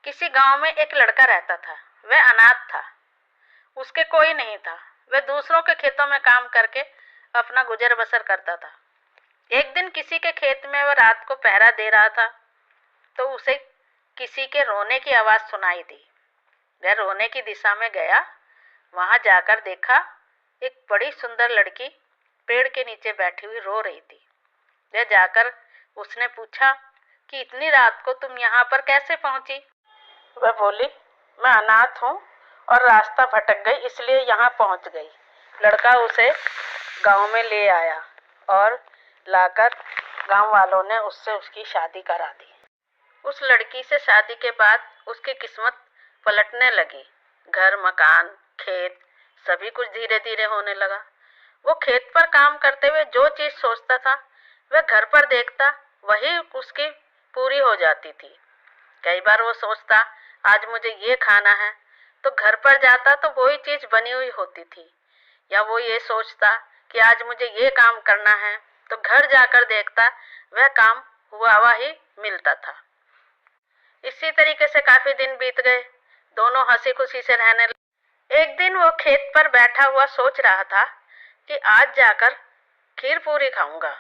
किसी गांव में एक लड़का रहता था। वह अनाथ था, उसके कोई नहीं था। वह दूसरों के खेतों में काम करके अपना गुजर बसर करता था। एक दिन किसी के खेत में वह रात को पहरा दे रहा था तो उसे किसी के रोने की आवाज़ सुनाई दी। वह रोने की दिशा में गया। वहां जाकर देखा एक बड़ी सुंदर लड़की पेड़ के नीचे बैठी हुई रो रही थी। वह जाकर उसने पूछा कि इतनी रात को तुम यहाँ पर कैसे पहुंची? वह बोली, मैं अनाथ हूँ और रास्ता भटक गई, इसलिए यहाँ पहुँच गई। लड़का उसे गांव में ले आया और लाकर गांव वालों ने उससे उसकी शादी करा दी। उस लड़की से शादी के बाद उसकी किस्मत पलटने लगी। घर, मकान, खेत सभी कुछ धीरे धीरे होने लगा। वो खेत पर काम करते हुए जो चीज़ सोचता था वह घर पर देखता वही उसकी पूरी हो जाती थी। कई बार वो सोचता आज मुझे ये खाना है तो घर पर जाता तो वही चीज़ बनी हुई होती थी। या वो ये सोचता कि आज मुझे ये काम करना है तो घर जाकर देखता वह काम हुआ हुआ ही मिलता था। इसी तरीके से काफ़ी दिन बीत गए। दोनों हंसी खुशी से रहने लगे। एक दिन वो खेत पर बैठा हुआ सोच रहा था कि आज जाकर खीर पूरी खाऊंगा।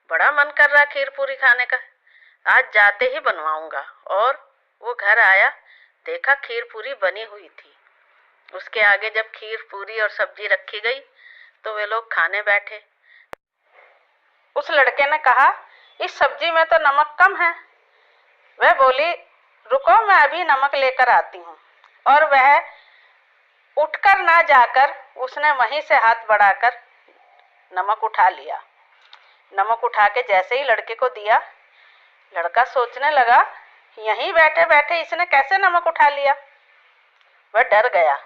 बड़ा मन कर रहा खीर पूरी खाने का, आज जाते ही बनवाऊंगा। और वो घर आया, देखा खीर पूरी बनी हुई थी। उसके आगे जब खीर पूरी और सब्जी रखी गई तो वे लोग खाने बैठे। उस लड़के ने कहा, इस सब्जी में तो नमक कम है। वह बोली, रुको मैं अभी नमक लेकर आती हूँ। और वह उठकर ना जाकर उसने वहीं से हाथ बढ़ाकर नमक उठा लिया। नमक उठा के जैसे ही लड़के को दिया, लड़का सोचने लगा, यहीं बैठे बैठे इसने कैसे नमक उठा लिया। वह डर गया।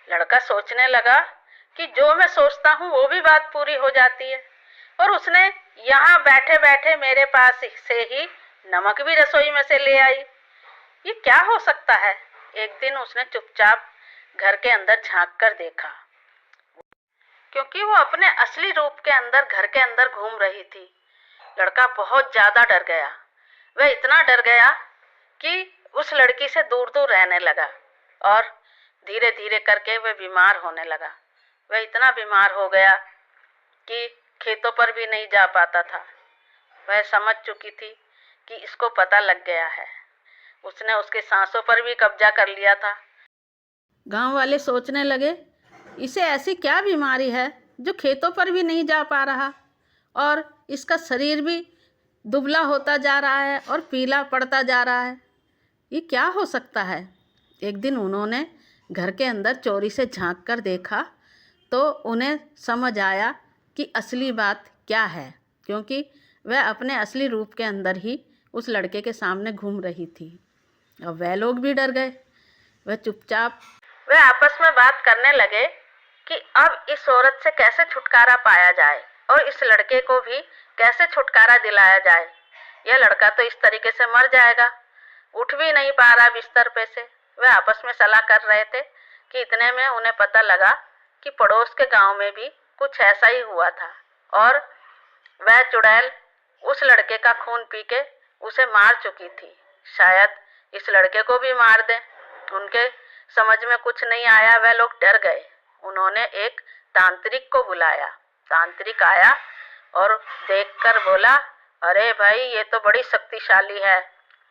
लड़का सोचने लगा कि जो मैं सोचता हूँ वो भी बात पूरी हो जाती है, और उसने यहाँ बैठे बैठे मेरे पास से ही नमक भी रसोई में से ले आई। ये क्या हो सकता है? एक दिन उसने चुपचाप घर के अंदर झांक कर देखा, क्योंकि वो अपने असली रूप के अंदर घर के अंदर घूम रही थी। लड़का बहुत ज़्यादा डर गया। वह इतना डर गया कि उस लड़की से दूर दूर रहने लगा और धीरे धीरे करके वह बीमार होने लगा। वह इतना बीमार हो गया कि खेतों पर भी नहीं जा पाता था। वह समझ चुकी थी कि इसको पता लग गया है। उसने उसके सांसों पर भी कब्जा कर लिया था। गांव वाले सोचने लगे, इसे ऐसी क्या बीमारी है जो खेतों पर भी नहीं जा पा रहा और इसका शरीर भी दुबला होता जा रहा है और पीला पड़ता जा रहा है। ये क्या हो सकता है? एक दिन उन्होंने घर के अंदर चोरी से झांक कर देखा तो उन्हें समझ आया कि असली बात क्या है, क्योंकि वह अपने असली रूप के अंदर ही उस लड़के के सामने घूम रही थी। और वह लोग भी डर गए। वह आपस में बात करने लगे कि अब इस औरत से कैसे छुटकारा पाया जाए और इस लड़के को भी कैसे छुटकारा दिलाया जाए। यह लड़का तो इस तरीके से मर जाएगा, उठ भी नहीं पा रहा बिस्तर पे से। वे आपस में सलाह कर रहे थे कि इतने में उन्हें पता लगा कि पड़ोस के गांव में भी कुछ ऐसा ही हुआ था और वह चुड़ैल उस लड़के का खून पी के उसे मार चुकी थी। शायद इस लड़के को भी मार दें। उनके समझ में कुछ नहीं आया। वह लोग डर गए। उन्होंने एक तांत्रिक को बुलाया। तांत्रिक आया और देखकर बोला, अरे भाई ये तो बड़ी शक्तिशाली है,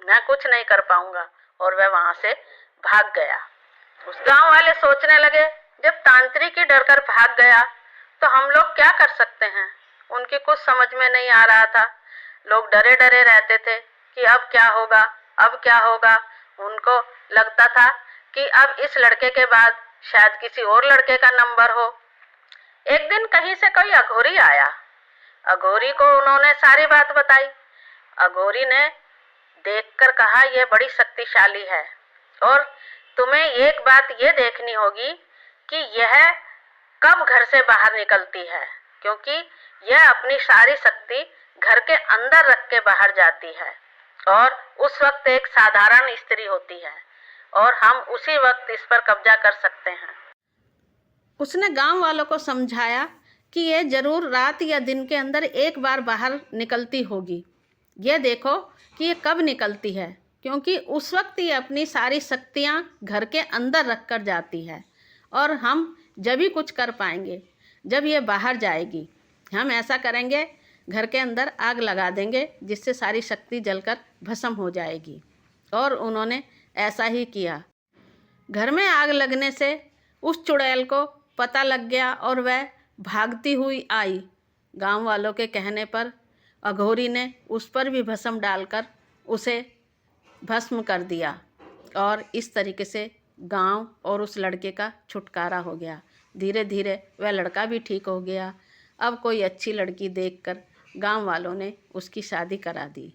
मैं कुछ नहीं कर पाऊंगा। और वह वहां से भाग गया। उस गांव वाले सोचने लगे, जब तांत्रिक ही डरकर भाग गया तो हम लोग क्या कर सकते हैं। उनकी कुछ समझ में नहीं आ रहा था। लोग डरे डरे रहते थे कि अब क्या होगा, अब क्या होगा। उनको लगता था कि अब इस लड़के के बाद शायद किसी और लड़के का नंबर हो। एक दिन कहीं से कोई अघोरी आया। अघोरी को उन्होंने सारी बात बताई। अघोरी ने देखकर कहा, यह बड़ी शक्तिशाली है और तुम्हें एक बात ये देखनी होगी कि यह कब घर से बाहर निकलती है, क्योंकि यह अपनी सारी शक्ति घर के अंदर रख के बाहर जाती है और उस वक्त एक साधारण स्त्री होती है और हम उसी वक्त इस पर कब्जा कर सकते हैं। उसने गांव वालों को समझाया कि यह जरूर रात या दिन के अंदर एक बार बाहर निकलती होगी। यह देखो कि ये कब निकलती है क्योंकि उस वक्त ये अपनी सारी शक्तियाँ घर के अंदर रख कर जाती है, और हम जब ही कुछ कर पाएंगे जब ये बाहर जाएगी। हम ऐसा करेंगे, घर के अंदर आग लगा देंगे जिससे सारी शक्ति जलकर भस्म हो जाएगी। और उन्होंने ऐसा ही किया। घर में आग लगने से उस चुड़ैल को पता लग गया और वह भागती हुई आई। गांव वालों के कहने पर अघोरी ने उस पर भी भस्म डालकर उसे भस्म कर दिया, और इस तरीके से गांव और उस लड़के का छुटकारा हो गया। धीरे धीरे वह लड़का भी ठीक हो गया। अब कोई अच्छी लड़की देखकर गांव वालों ने उसकी शादी करा दी।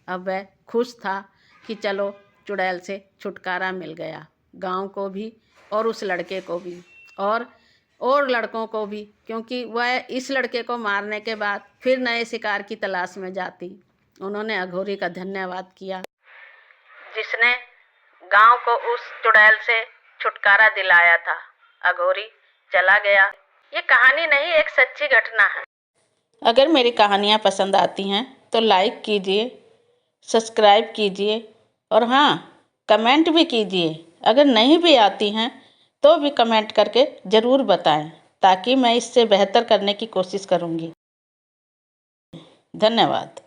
अब वह खुश था कि चलो चुड़ैल से छुटकारा मिल गया, गांव को भी और उस लड़के को भी और लड़कों को भी, क्योंकि वह इस लड़के को मारने के बाद फिर नए शिकार की तलाश में जाती। उन्होंने अघोरी का धन्यवाद किया जिसने गांव को उस चुड़ैल से छुटकारा दिलाया था। अघोरी चला गया। ये कहानी नहीं, एक सच्ची घटना है। अगर मेरी कहानियाँ पसंद आती हैं तो लाइक कीजिए, सब्सक्राइब कीजिए, और हाँ, कमेंट भी कीजिए। अगर नहीं भी आती हैं तो भी कमेंट करके ज़रूर बताएं, ताकि मैं इससे बेहतर करने की कोशिश करूँगी। धन्यवाद।